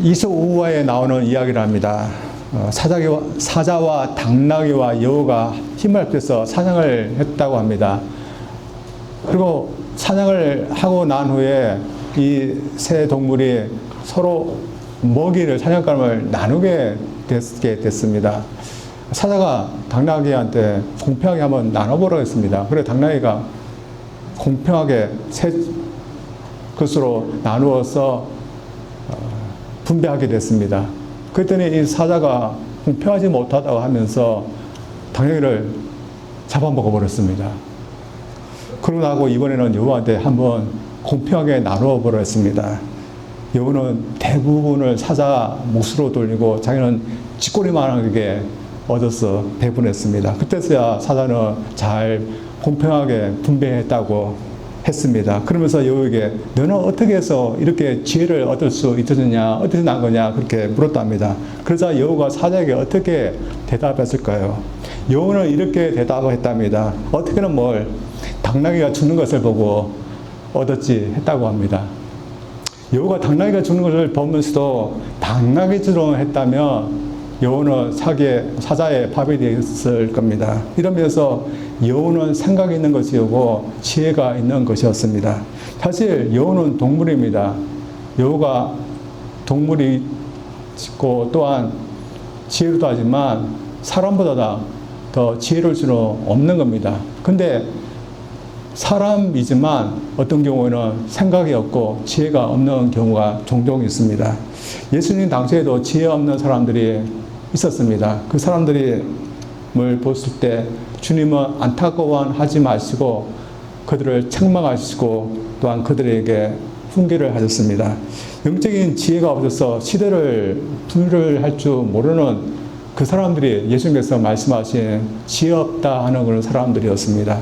이솝우화에 나오는 이야기랍니다. 사자와 당나귀와 여우가 힘을 합쳐서 사냥을 했다고 합니다. 그리고 사냥을 하고 난 후에 이 세 동물이 서로 먹이를, 사냥감을 나누게 됐습니다. 사자가 당나귀한테 공평하게 한번 나눠보라고 했습니다. 그래서 당나귀가 공평하게 세 것으로 나누어서 분배하게 됐습니다. 그랬더니 이 사자가 공평하지 못하다고 하면서 당나귀를 잡아먹어 버렸습니다. 그러고 나고 이번에는 여우한테 한번 공평하게 나누어 보라 했습니다. 여우는 대부분을 사자 몫으로 돌리고 자기는 쥐꼬리만하게 얻어서 배분했습니다. 그때서야 사자는 잘 공평하게 분배했다고 했습니다. 그러면서 여우에게 너는 어떻게 해서 이렇게 지혜를 얻을 수 있었느냐, 어떻게 난 거냐 그렇게 물었답니다. 그래서 여우가 사자에게 어떻게 대답했을까요? 여우는 이렇게 대답을 했답니다. 어떻게는 뭘 당나귀가 죽는 것을 보고 얻었지 했다고 합니다. 여우가 당나귀가 죽는 것을 보면서도 당나귀처럼 했다면 여우는 사자의 밥이 되었을 겁니다. 이러면서 여우는 생각이 있는 것이고 지혜가 있는 것이었습니다. 사실 여우는 동물입니다. 여우가 동물이고 또한 지혜로도 하지만 사람보다 더 지혜로울 수는 없는 겁니다. 근데 사람이지만 어떤 경우에는 생각이 없고 지혜가 없는 경우가 종종 있습니다. 예수님 당시에도 지혜 없는 사람들이 있었습니다. 그 사람들을 봤을 때 주님은 안타까워하지 마시고 그들을 책망하시고 또한 그들에게 훈계를 하셨습니다. 영적인 지혜가 없어서 시대를 분별할 줄 모르는 그 사람들이 예수님께서 말씀하신 지혜 없다 하는 그런 사람들이었습니다.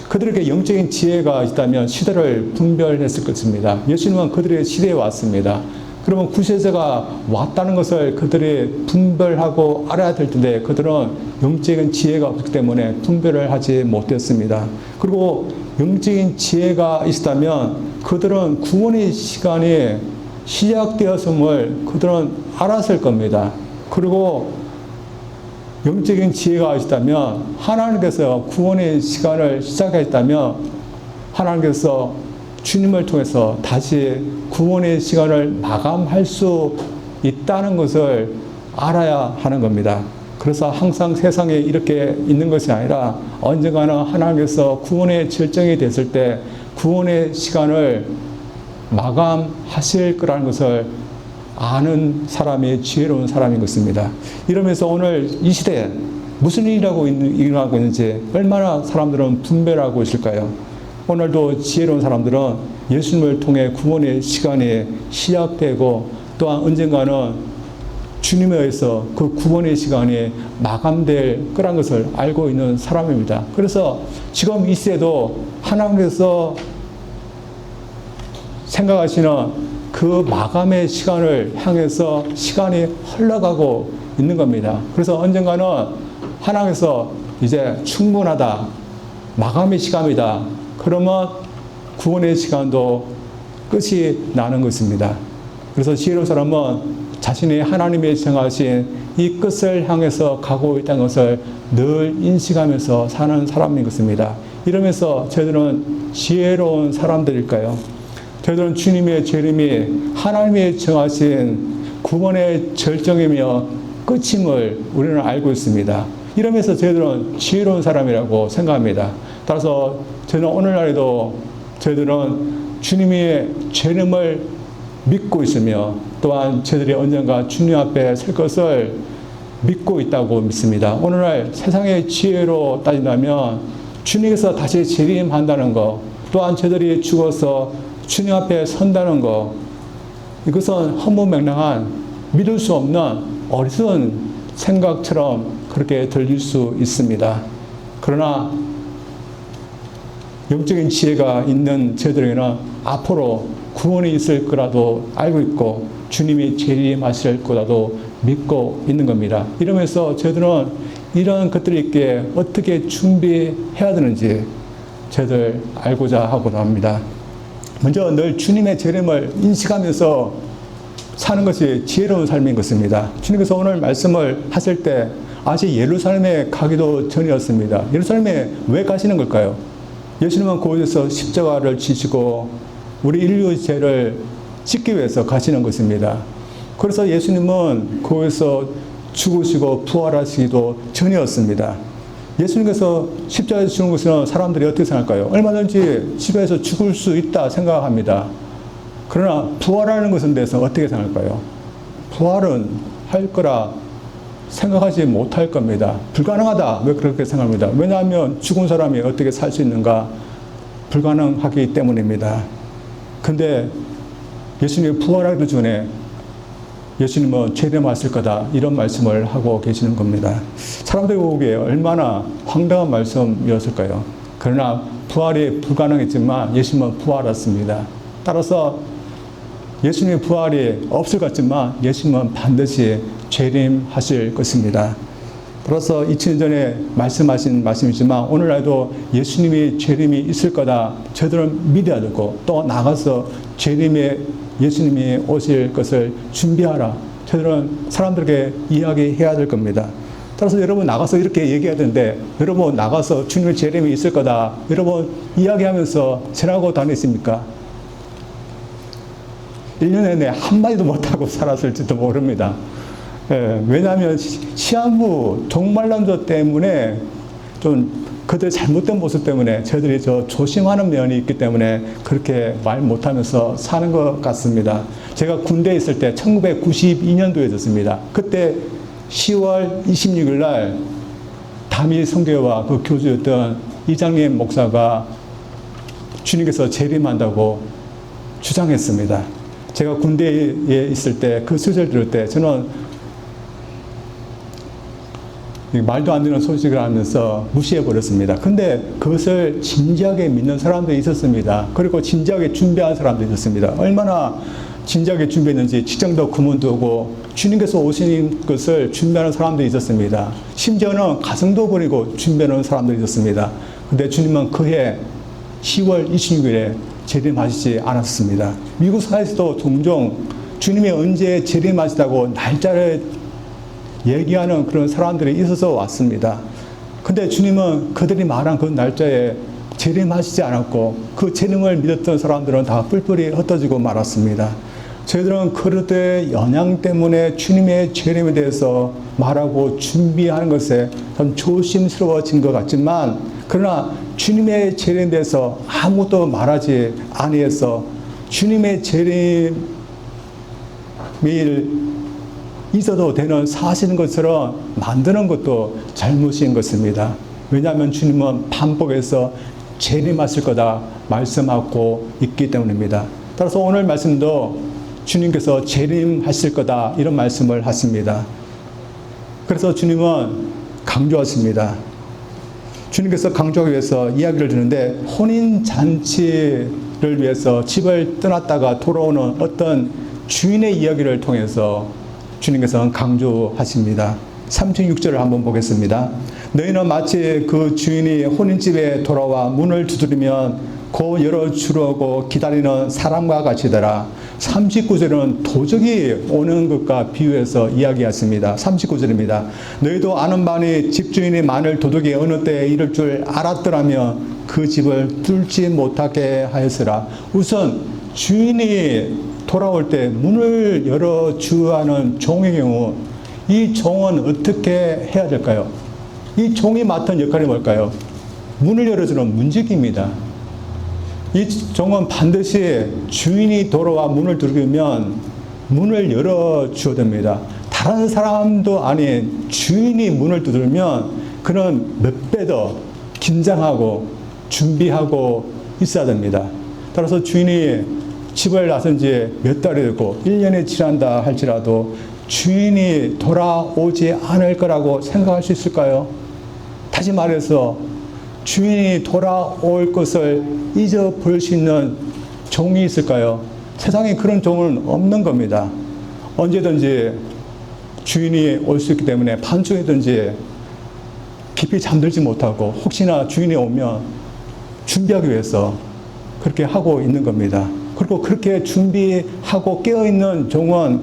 그들에게 영적인 지혜가 있다면 시대를 분별했을 것입니다. 예수님은 그들의 시대에 왔습니다. 그러면 구세주가 왔다는 것을 그들이 분별하고 알아야 될 텐데 그들은 영적인 지혜가 없기 때문에 분별을 하지 못했습니다. 그리고 영적인 지혜가 있었다면 그들은 구원의 시간이 시작되었음을 그들은 알았을 겁니다. 그리고 영적인 지혜가 있다면 하나님께서 구원의 시간을 시작했다면 하나님께서 주님을 통해서 다시 구원의 시간을 마감할 수 있다는 것을 알아야 하는 겁니다. 그래서 항상 세상에 이렇게 있는 것이 아니라 언젠가는 하나님께서 구원의 절정이 됐을 때 구원의 시간을 마감하실 거라는 것을 아는 사람이 지혜로운 사람인 것입니다. 이러면서 오늘 이 시대에 무슨 일이라고 일어나고 있는지 얼마나 사람들은 분별하고 있을까요? 오늘도 지혜로운 사람들은 예수님을 통해 구원의 시간이 시작되고 또한 언젠가는 주님에 의해서 그 구원의 시간이 마감될 거란 것을 알고 있는 사람입니다. 그래서 지금 이 시대도 하나님께서 생각하시는 그 마감의 시간을 향해서 시간이 흘러가고 있는 겁니다. 그래서 언젠가는 하나님께서 이제 충분하다, 마감의 시간이다. 그러면 구원의 시간도 끝이 나는 것입니다. 그래서 지혜로운 사람은 자신이 하나님의 정하신 이 끝을 향해서 가고 있다는 것을 늘 인식하면서 사는 사람인 것입니다. 이러면서 저희들은 지혜로운 사람들일까요? 저희들은 주님의 재림이 하나님의 정하신 구원의 절정이며 끝임을 우리는 알고 있습니다. 이러면서 저희들은 지혜로운 사람이라고 생각합니다. 따라서 저는 오늘날에도 저희들은 주님의 재림을 믿고 있으며 또한 저희들이 언젠가 주님 앞에 설 것을 믿고 있다고 믿습니다. 오늘날 세상의 지혜로 따진다면 주님께서 다시 재림한다는 것, 또한 저희들이 죽어서 주님 앞에 선다는 것, 이것은 허무맹랑한 믿을 수 없는 어리석은 생각처럼 그렇게 들릴 수 있습니다. 그러나 영적인 지혜가 있는 저희들에게는 앞으로 구원이 있을 거라도 알고 있고 주님이 재림하실 거라도 믿고 있는 겁니다. 이러면서 저희들은 이런 것들에게 어떻게 준비해야 되는지 저희들 알고자 하고 합니다. 먼저 늘 주님의 재림을 인식하면서 사는 것이 지혜로운 삶인 것입니다. 주님께서 오늘 말씀을 하실 때 아직 예루살렘에 가기도 전이었습니다. 예루살렘에 왜 가시는 걸까요? 예수님은 그곳에서 십자가를 지시고 우리 인류의 죄를 씻기 위해서 가시는 것입니다. 그래서 예수님은 그곳에서 죽으시고 부활하시기도 전이었습니다. 예수님께서 십자가에서 죽는 것은 사람들이 어떻게 생각할까요? 얼마든지 십자가에서 죽을 수 있다 생각합니다. 그러나 부활하는 것에 대해서 어떻게 생각할까요? 부활은 할 거라 생각하지 못할 겁니다. 불가능하다. 왜 그렇게 생각합니다? 왜냐하면 죽은 사람이 어떻게 살 수 있는가? 불가능하기 때문입니다. 근데 예수님이 부활하기 전에 예수님은 죄를 왔을 거다. 이런 말씀을 하고 계시는 겁니다. 사람들이 보기에 얼마나 황당한 말씀이었을까요? 그러나 부활이 불가능했지만 예수님은 부활했습니다. 따라서 예수님의 부활이 없을 것 같지만 예수님은 반드시 재림하실 것입니다. 따라서 2000년 전에 말씀하신 말씀이지만 오늘날도 예수님이 재림이 있을 거다. 저들은 믿어야 되고 또 나가서 예수님이 오실 것을 준비하라. 저들은 사람들에게 이야기해야 될 겁니다. 따라서 여러분 나가서 이렇게 얘기해야 되는데 여러분 나가서 주님의 재림이 있을 거다. 여러분 이야기하면서 지나고 다니십니까? 1년 내내 한마디도 못하고 살았을지도 모릅니다. 왜냐하면 시한부 종말론자 때문에 좀 그들의 잘못된 모습 때문에 저희들이 조심하는 면이 있기 때문에 그렇게 말 못하면서 사는 것 같습니다. 제가 군대에 있을 때 1992년도에 있었습니다. 그때 10월 26일 날 담임 선교와 그 교주였던 이장님 목사가 주님께서 재림한다고 주장했습니다. 제가 군대에 있을 때 그 소식을 들을 때 저는 말도 안 되는 소식을 하면서 무시해버렸습니다. 근데 그것을 진지하게 믿는 사람들이 있었습니다. 그리고 진지하게 준비한 사람들이 있었습니다. 얼마나 진지하게 준비했는지 직장도 그만두고 주님께서 오시는 것을 준비하는 사람들이 있었습니다. 심지어는 가정도 버리고 준비하는 사람들이 있었습니다. 근데 주님은 그해 10월 26일에 재림하시지 않았습니다. 미국 사회에서도 종종 주님이 언제 재림하시다고 날짜를 얘기하는 그런 사람들이 있어서 왔습니다. 근데 주님은 그들이 말한 그 날짜에 재림하시지 않았고 그 재림을 믿었던 사람들은 다 뿔뿔이 흩어지고 말았습니다. 저희들은 그들의 영향 때문에 주님의 재림에 대해서 말하고 준비하는 것에 좀 조심스러워진 것 같지만 그러나 주님의 재림에 대해서 아무것도 말하지 아니해서 주님의 재림이 있어도 되는 사실인 것처럼 만드는 것도 잘못인 것입니다. 왜냐하면 주님은 반복해서 재림하실 거다 말씀하고 있기 때문입니다. 따라서 오늘 말씀도 주님께서 재림하실 거다 이런 말씀을 하십니다. 그래서 주님은 강조하십니다. 주님께서 강조하기 위해서 이야기를 드는데 혼인잔치를 위해서 집을 떠났다가 돌아오는 어떤 주인의 이야기를 통해서 주님께서는 강조하십니다. 36절을 한번 보겠습니다. 너희는 마치 그 주인이 혼인집에 돌아와 문을 두드리면 곧 열어주려고 기다리는 사람과 같이더라. 39절은 도적이 오는 것과 비유해서 이야기했습니다. 39절입니다. 너희도 아는 바니 집주인이 만일 도둑이 어느 때에 이를 줄 알았더라면 그 집을 뚫지 못하게 하였으라. 우선 주인이 돌아올 때 문을 열어주어야 하는 종의 경우 이 종은 어떻게 해야 될까요? 이 종이 맡은 역할이 뭘까요? 문을 열어주는 문지기입니다. 이 종은 반드시 주인이 돌아와 문을 두드리면 문을 열어주어야 됩니다. 다른 사람도 아닌 주인이 문을 두드리면 그는 몇 배 더 긴장하고 준비하고 있어야 됩니다. 따라서 주인이 집을 나선 지 몇 달이 되고 1년이 지난다 할지라도 주인이 돌아오지 않을 거라고 생각할 수 있을까요? 다시 말해서 주인이 돌아올 것을 잊어버릴 수 있는 종이 있을까요? 세상에 그런 종은 없는 겁니다. 언제든지 주인이 올 수 있기 때문에 밤중이든지 깊이 잠들지 못하고 혹시나 주인이 오면 준비하기 위해서 그렇게 하고 있는 겁니다. 그리고 그렇게 준비하고 깨어있는 종은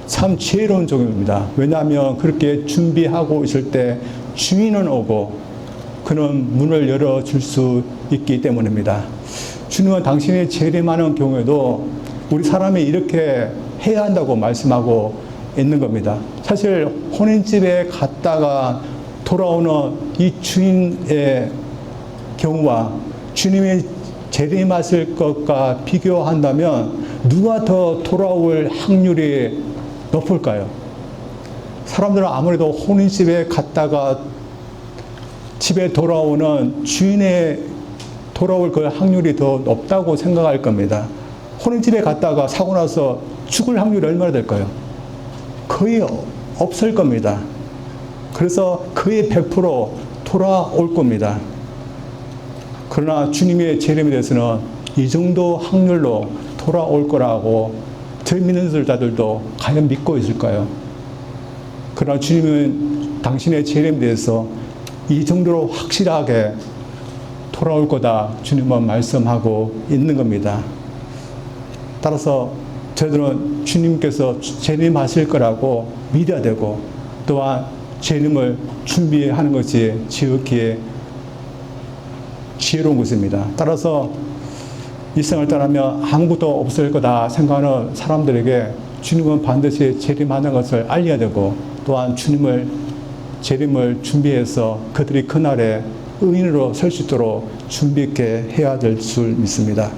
참 지혜로운 종입니다. 왜냐하면 그렇게 준비하고 있을 때 주인은 오고 그는 문을 열어줄 수 있기 때문입니다. 주님은 당신이 재림하는 경우에도 우리 사람이 이렇게 해야 한다고 말씀하고 있는 겁니다. 사실 혼인집에 갔다가 돌아오는 이 주인의 경우와 주님이 재림하실 것과 비교한다면 누가 더 돌아올 확률이 높을까요? 사람들은 아무래도 혼인집에 갔다가 집에 돌아오는 주인의 돌아올 그 확률이 더 높다고 생각할 겁니다. 혼인집에 갔다가 사고 나서 죽을 확률이 얼마나 될까요? 거의 없을 겁니다. 그래서 거의 100% 돌아올 겁니다. 그러나 주님의 재림에 대해서는 이 정도 확률로 돌아올 거라고 저 믿는 자들도 과연 믿고 있을까요? 그러나 주님은 당신의 재림에 대해서 이 정도로 확실하게 돌아올 거다 주님은 말씀하고 있는 겁니다. 따라서 저희들은 주님께서 재림하실 거라고 믿어야 되고 또한 재림을 준비하는 것이 지극히 지혜로운 것입니다. 따라서 이 생을 떠나면 아무것도 없을 거다 생각하는 사람들에게 주님은 반드시 재림하는 것을 알려야 되고 또한 주님을 재림을 준비해서 그들이 그날에 의인으로 설 수 있도록 준비 있게 해야 될 줄 믿습니다.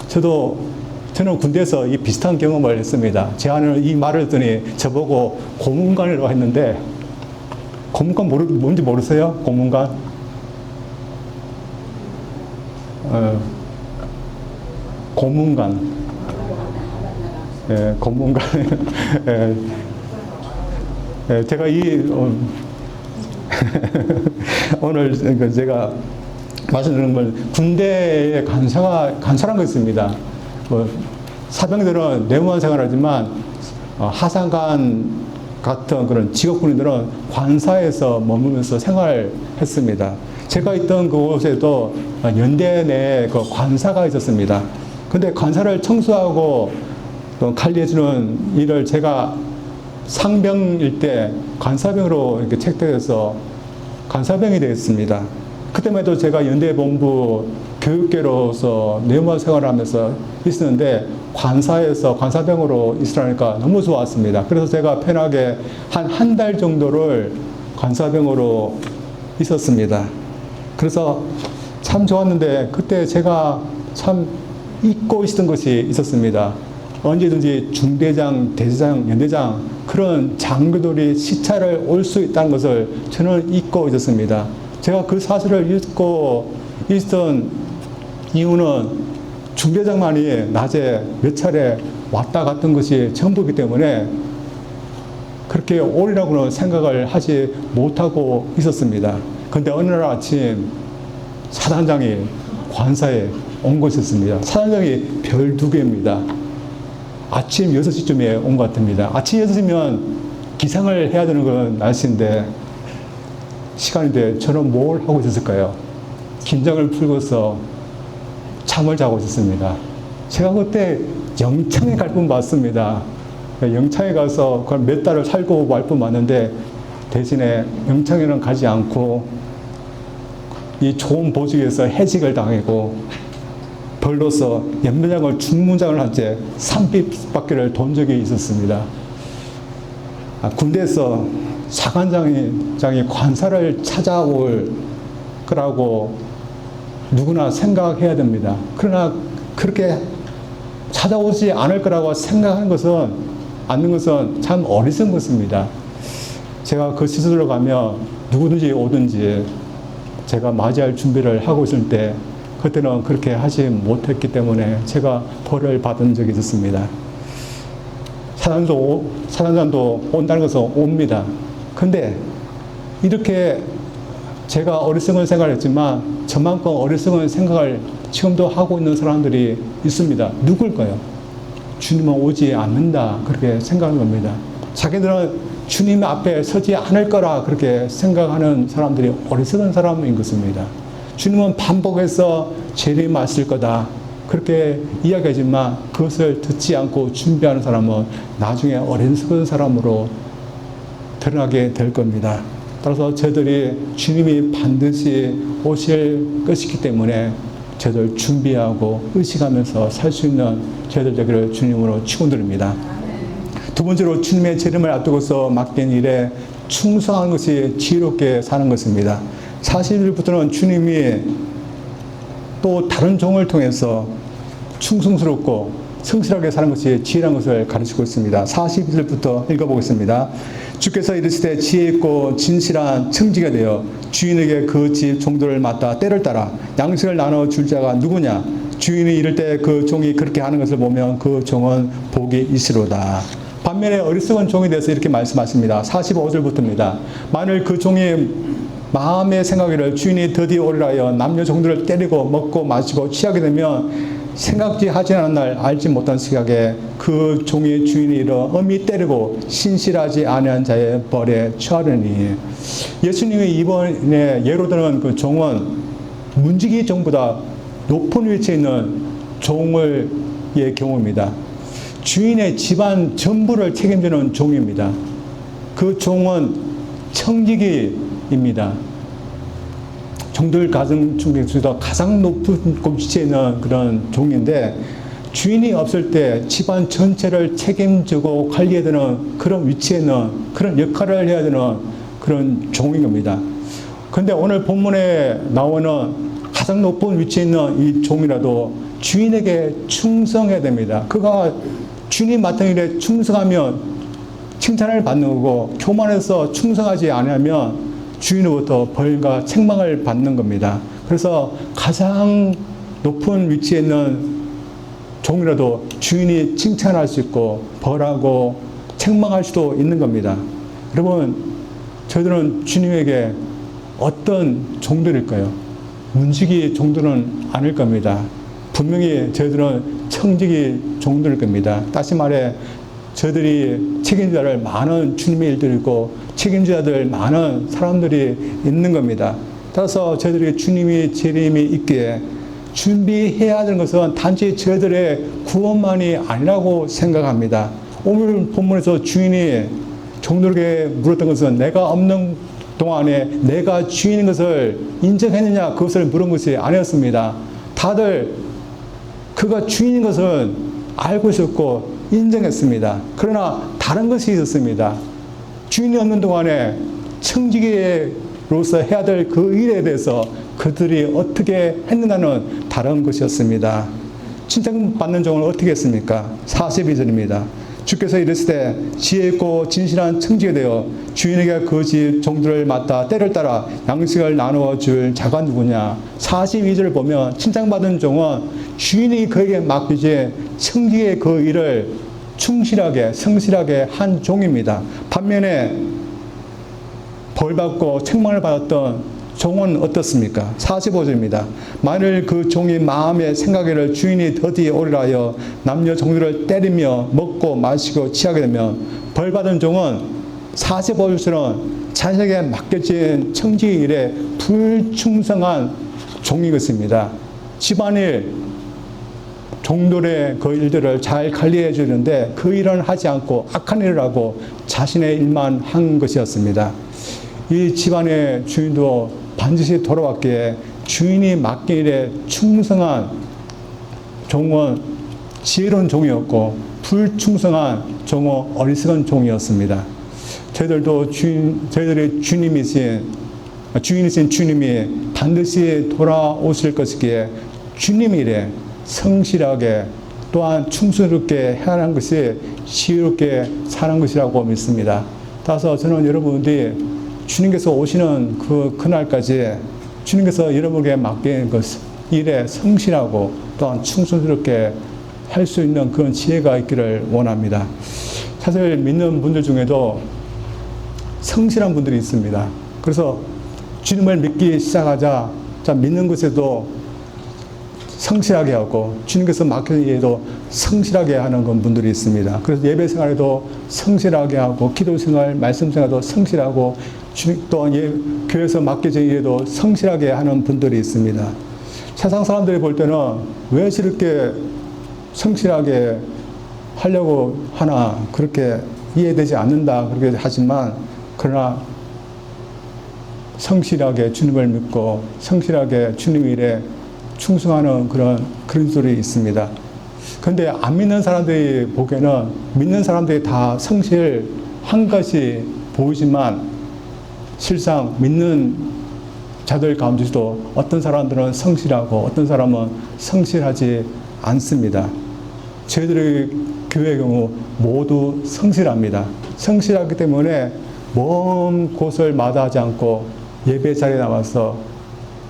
저는 군대에서 이 비슷한 경험을 했습니다. 제가 이 말을 했더니 저보고 고문관이라고 했는데 고문관 뭔지 모르세요? 고문관? 고문관. 예, 고문관. 예, 예, 제가 오늘 제가 말씀드리는 건 군대에 간사란 거 있습니다. 사병들은 내무원 생활하지만 하상관 같은 그런 직업군인들은 관사에서 머물면서 생활했습니다. 제가 있던 그곳에도 연대 내에 그 관사가 있었습니다. 근데 관사를 청소하고 또 관리해주는 일을 제가 상병일 때 관사병으로 이렇게 책대해서 관사병이 되었습니다. 그때만 해도 제가 연대본부 교육계로서 내무원 생활을 하면서 있었는데 관사에서 관사병으로 있으라니까 너무 좋았습니다. 그래서 제가 편하게 한 달 정도를 관사병으로 있었습니다. 그래서 참 좋았는데 그때 제가 참 잊고 있었던 것이 있었습니다. 언제든지 중대장, 대대장, 연대장 그런 장교들이 시차를 올 수 있다는 것을 저는 잊고 있었습니다. 제가 그 사실을 잊고 있었던 이유는 중대장만이 낮에 몇 차례 왔다 갔던 것이 전부이기 때문에 그렇게 오리라고는 생각을 하지 못하고 있었습니다. 그런데 어느 날 아침 사단장이 관사에 온 것이었습니다. 사단장이 별 2개입니다. 아침 6시쯤에 온 것 같습니다. 아침 6시면 기상을 해야 되는 건 날씨인데 시간인데 저는 뭘 하고 있었을까요? 긴장을 풀고서 잠을 자고 있었습니다. 제가 그때 영창에 갈 뻔 맞습니다. 영창에 가서 몇 달을 살고 말 뻔 맞는데 대신에 영창에는 가지 않고 이 좋은 보직에서 해직을 당하고 벌로서 연병장을 중문장을 한 채 산비박기를 돈 적이 있었습니다. 군대에서 사관장이 관사를 찾아올 거라고 누구나 생각해야 됩니다. 그러나 그렇게 찾아오지 않을 거라고 생각하는 것은 참 어리석은 것입니다. 제가 그 시설로 가면 누구든지 오든지 제가 맞이할 준비를 하고 있을 때 그때는 그렇게 하지 못했기 때문에 제가 벌을 받은 적이 있었습니다. 사단장도 온다는 것은 옵니다. 근데 이렇게 제가 어리석은 생각을 했지만 저만큼 어리석은 생각을 지금도 하고 있는 사람들이 있습니다. 누굴까요? 주님은 오지 않는다 그렇게 생각하는 겁니다. 자기들은 주님 앞에 서지 않을 거라 그렇게 생각하는 사람들이 어리석은 사람인 것입니다. 주님은 반복해서 재림하실 거다 그렇게 이야기하지만 그것을 듣지 않고 준비하는 사람은 나중에 어리석은 사람으로 드러나게 될 겁니다. 따라서 저희들이 주님이 반드시 오실 것이기 때문에 저희들 준비하고 의식하면서 살 수 있는 저희들 되기를 주님으로 축원드립니다. 두 번째로 주님의 재림을 앞두고서 맡긴 일에 충성하는 것이 지혜롭게 사는 것입니다. 40일부터는 주님이 또 다른 종을 통해서 충성스럽고 성실하게 사는 것이 지혜라는 것을 가르치고 있습니다. 40일부터 읽어보겠습니다. 주께서 이르시되 지혜 있고 진실한 청지가 되어 주인에게 그 집 종들을 맡아 때를 따라 양식을 나눠 줄 자가 누구냐? 주인이 이를 때 그 종이 그렇게 하는 것을 보면 그 종은 복이 있으로다. 반면에 어리석은 종에 대해서 이렇게 말씀하십니다. 45절부터입니다. 만일 그 종이 마음의 생각이를 주인이 드디어 오리라 하여 남녀 종들을 때리고 먹고 마시고 취하게 되면 생각지 하지 않은 날 알지 못한 시각에 그 종의 주인이 이르러 엄히 때리고 신실하지 아니한 자의 벌에 처하려니. 예수님이 이번에 예로 드는 그 종은 문지기 종보다 높은 위치에 있는 종의 경우입니다. 주인의 집안 전부를 책임지는 종입니다. 그 종은 청지기입니다. 종들 가정 중에서도 가장 높은 위치에 있는 그런 종인데 주인이 없을 때 집안 전체를 책임지고 관리해야 되는 그런 위치에 있는 그런 역할을 해야 되는 그런 종인 겁니다. 그런데 오늘 본문에 나오는 가장 높은 위치에 있는 이 종이라도 주인에게 충성해야 됩니다. 그가 주님 맡은 일에 충성하면 칭찬을 받는 거고 교만해서 충성하지 않으면 주인으로부터 벌과 책망을 받는 겁니다. 그래서 가장 높은 위치에 있는 종이라도 주인이 칭찬할 수 있고 벌하고 책망할 수도 있는 겁니다. 여러분, 저희들은 주님에게 어떤 종들일까요? 문지기 종들은 아닐 겁니다. 분명히 저희들은 청지기 종들일 겁니다. 다시 말해 저희들이 책임자를 많은 주님의 일들이 있고 책임자들 많은 사람들이 있는 겁니다. 따라서 저희들이 주님이 재림이 있기에 준비해야 되는 것은 단지 저희들의 구원만이 아니라고 생각합니다. 오늘 본문에서 주인이 종들에게 물었던 것은 내가 없는 동안에 내가 주인인 것을 인정했느냐 그것을 물은 것이 아니었습니다. 다들 그가 주인인 것은 알고 있었고 인정했습니다. 그러나 다른 것이 있었습니다. 주인이 없는 동안에 청지기로서 해야 될 그 일에 대해서 그들이 어떻게 했느냐는 다른 것이었습니다. 칭찬받는 종은 어떻게 했습니까? 42절입니다. 주께서 이르시되 지혜 있고 진실한 청지가 되어 주인에게 그 집 종들을 맡아 때를 따라 양식을 나누어 줄 자가 누구냐. 42절을 보면 칭찬받은 종은 주인이 그에게 맡기지 청지의 그 일을 충실하게 성실하게 한 종입니다. 반면에 벌받고 책망을 받았던 종은 어떻습니까? 45절입니다. 만일 그 종이 마음의 생각에를 주인이 더디에 오리라 하여 남녀 종들을 때리며 먹고 마시고 취하게 되면 벌받은 종은 45절은 자신에게 맡겨진 청지 일에 불충성한 종이 것입니다. 집안일 종들의 그 일들을 잘 관리해 주는데 그 일은 하지 않고 악한 일을 하고 자신의 일만 한 것이었습니다. 이 집안의 주인도 반드시 돌아왔기에 주인이 맡긴 일에 충성한 종은 지혜로운 종이었고 불충성한 종은 어리석은 종이었습니다. 저희들이 주인이신 주님이 반드시 돌아오실 것이기에 주님 일에 성실하게 또한 충성스럽게 해야 하는 것이 지혜롭게 사는 것이라고 믿습니다. 따라서 저는 여러분들이 주님께서 오시는 그날까지 주님께서 여러분에게 맡긴 그 일에 성실하고 또한 충성스럽게 할 수 있는 그런 지혜가 있기를 원합니다. 사실 믿는 분들 중에도 성실한 분들이 있습니다. 그래서 주님을 믿기 시작하자 믿는 것에도 성실하게 하고 주님께서 맡긴 일에도 성실하게 하는 분들이 있습니다. 그래서 예배 생활에도 성실하게 하고 기도 생활, 말씀 생활도 성실하고 또한 교회에서 맡겨진 일에도 성실하게 하는 분들이 있습니다. 세상 사람들이 볼 때는 왜 저렇게 성실하게 하려고 하나 그렇게 이해되지 않는다 그렇게 하지만 그러나 성실하게 주님을 믿고 성실하게 주님 일에 충성하는 그런 그리스도들이 있습니다. 그런데 안 믿는 사람들이 보기에는 믿는 사람들이 다 성실한 것이 보이지만 실상 믿는 자들 가운데서도 어떤 사람들은 성실하고 어떤 사람은 성실하지 않습니다. 저희들의 교회의 경우 모두 성실합니다. 성실하기 때문에 먼 곳을 마다하지 않고 예배 자리에 나와서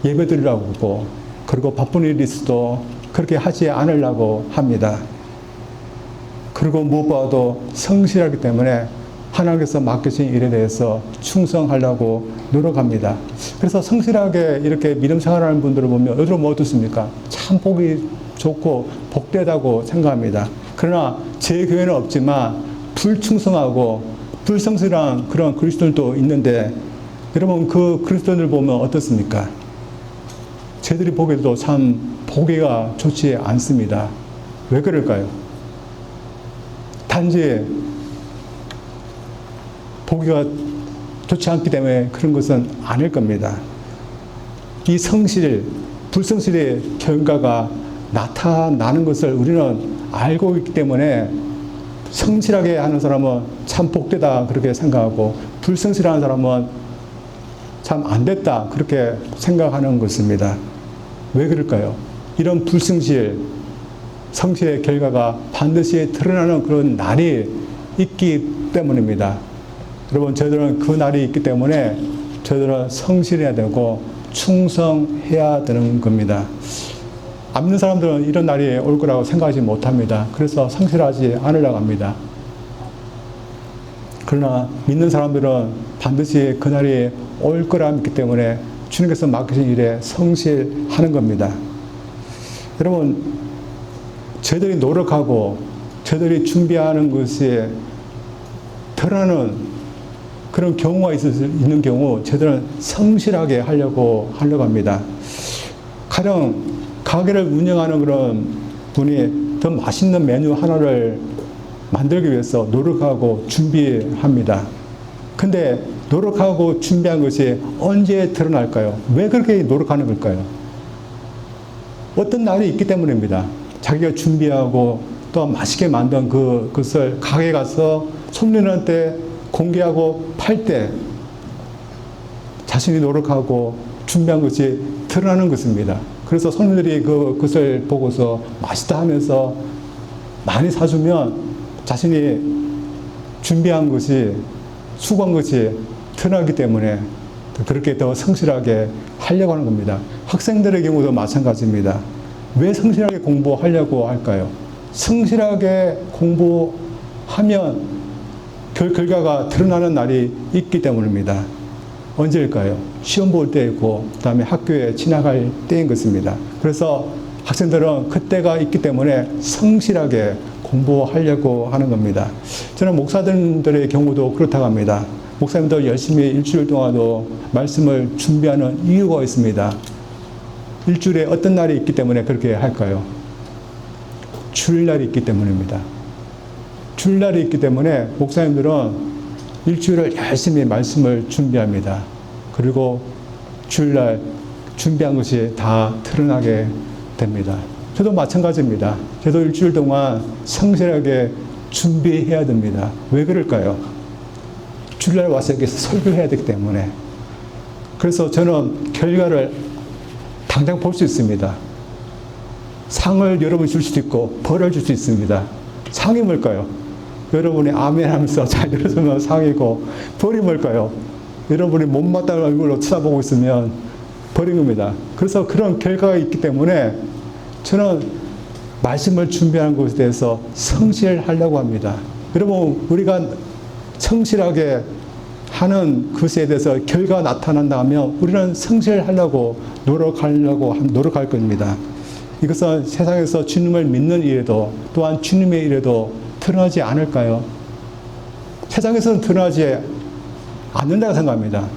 예배 드리려고 하고 그리고 바쁜 일이 있어도 그렇게 하지 않으려고 합니다. 그리고 무엇보다도 성실하기 때문에 하나님께서 맡기신 일에 대해서 충성하려고 노력합니다. 그래서 성실하게 이렇게 믿음 생활하는 분들을 보면 여러분 뭐 어떻습니까? 참 보기 좋고 복되다고 생각합니다. 그러나 제 교회는 없지만 불충성하고 불성실한 그런 그리스도인도 있는데 여러분 그 그리스도인을 보면 어떻습니까? 저희들이 보기에도 참 보기가 좋지 않습니다. 왜 그럴까요? 단지 보기가 좋지 않기 때문에 그런 것은 아닐 겁니다. 이 성실, 불성실의 결과가 나타나는 것을 우리는 알고 있기 때문에 성실하게 하는 사람은 참 복되다 그렇게 생각하고 불성실한 사람은 참 안 됐다 그렇게 생각하는 것입니다. 왜 그럴까요? 이런 불성실, 성실의 결과가 반드시 드러나는 그런 날이 있기 때문입니다. 여러분 저희들은 그 날이 있기 때문에 저희들은 성실해야 되고 충성해야 되는 겁니다. 안 믿는 사람들은 이런 날이 올 거라고 생각하지 못합니다. 그래서 성실하지 않으려고 합니다. 그러나 믿는 사람들은 반드시 그 날이 올 거라 믿기 때문에 주님께서 맡기신 일에 성실하는 겁니다. 여러분 저희들이 노력하고 저희들이 준비하는 것이 드러나는 그런 경우가 있는 경우 저희들은 성실하게 하려고 합니다. 가령 가게를 운영하는 그런 분이 더 맛있는 메뉴 하나를 만들기 위해서 노력하고 준비합니다. 근데 노력하고 준비한 것이 언제 드러날까요? 왜 그렇게 노력하는 걸까요? 어떤 날이 있기 때문입니다. 자기가 준비하고 또 맛있게 만든 그것을 가게에 가서 손님한테 공개하고 팔 때 자신이 노력하고 준비한 것이 드러나는 것입니다. 그래서 손님들이 그것을 보고서 맛있다 하면서 많이 사주면 자신이 준비한 것이 수고한 것이 드러나기 때문에 그렇게 더 성실하게 하려고 하는 겁니다. 학생들의 경우도 마찬가지입니다. 왜 성실하게 공부하려고 할까요? 성실하게 공부하면 그 결과가 드러나는 날이 있기 때문입니다. 언제일까요? 시험 볼 때이고 그 다음에 학교에 지나갈 때인 것입니다. 그래서 학생들은 그때가 있기 때문에 성실하게 공부하려고 하는 겁니다. 저는 목사들의 경우도 그렇다고 합니다. 목사님도 열심히 일주일 동안도 말씀을 준비하는 이유가 있습니다. 일주일에 어떤 날이 있기 때문에 그렇게 할까요? 주일날이 있기 때문입니다. 주일날이 있기 때문에 목사님들은 일주일을 열심히 말씀을 준비합니다. 그리고 주일날 준비한 것이 다 드러나게 됩니다. 저도 마찬가지입니다. 저도 일주일 동안 성실하게 준비해야 됩니다. 왜 그럴까요? 주일날 와서 여기서 설교해야 되기 때문에. 그래서 저는 결과를 당장 볼 수 있습니다. 상을 여러분 줄 수도 있고 벌을 줄 수 있습니다. 상이 뭘까요? 여러분이 아멘 하면서 잘 들어주면 상이고, 벌이 뭘까요? 여러분이 못마땅한 얼굴로 쳐다보고 있으면 벌인 겁니다. 그래서 그런 결과가 있기 때문에 저는 말씀을 준비하는 것에 대해서 성실하려고 합니다. 여러분, 우리가 성실하게 하는 것에 대해서 결과가 나타난다면 우리는 성실하려고 노력할 겁니다. 이것은 세상에서 주님을 믿는 일에도 또한 주님의 일에도 드러나지 않을까요? 세상에서는 드러나지 않는다고 생각합니다.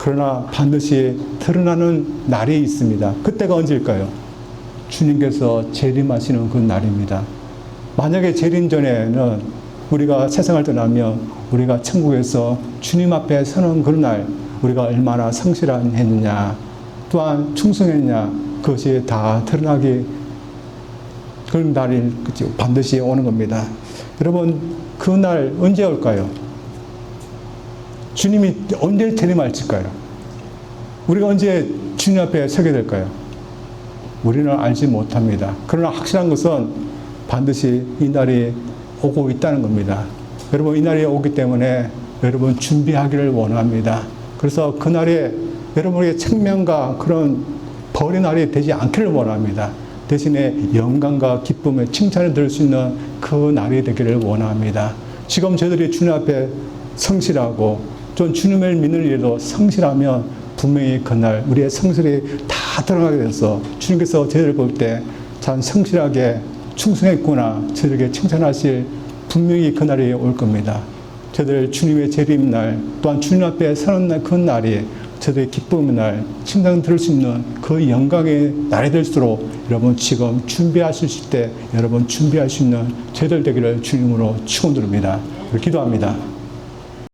그러나 반드시 드러나는 날이 있습니다. 그때가 언제일까요? 주님께서 재림하시는 그 날입니다. 만약에 재림 전에는 우리가 세상을 떠나며 우리가 천국에서 주님 앞에 서는 그런 날 우리가 얼마나 성실했느냐 또한 충성했느냐 그것이 다 드러나기 그런 날이 반드시 오는 겁니다. 여러분 그 날 언제 올까요? 주님이 언제 재림할까요? 우리가 언제 주님 앞에 서게 될까요? 우리는 알지 못합니다. 그러나 확실한 것은 반드시 이 날이 오고 있다는 겁니다. 여러분 이 날이 오기 때문에 여러분 준비하기를 원합니다. 그래서 그날에 여러분에게 책명과 그런 벌의 날이 되지 않기를 원합니다. 대신에 영광과 기쁨의 칭찬을 들을 수 있는 그 날이 되기를 원합니다. 지금 저희들이 주님 앞에 성실하고 좀 주님을 믿는 일에도 성실하면 분명히 그날 우리의 성실이 다 드러나게 돼서 주님께서 저희를 볼 때 참 성실하게 충성했구나 저희에게 칭찬하실 분명히 그날이 올 겁니다. 저희들 주님의 재림날 또한 주님 앞에 서는 날 그 날이 저희들의 기쁨의 날 칭찬 들을 수 있는 그 영광의 날이 될수록 여러분 지금 준비하실 때 여러분 준비할 수 있는 저희들 되기를 주님으로 축원드립니다. 기도합니다.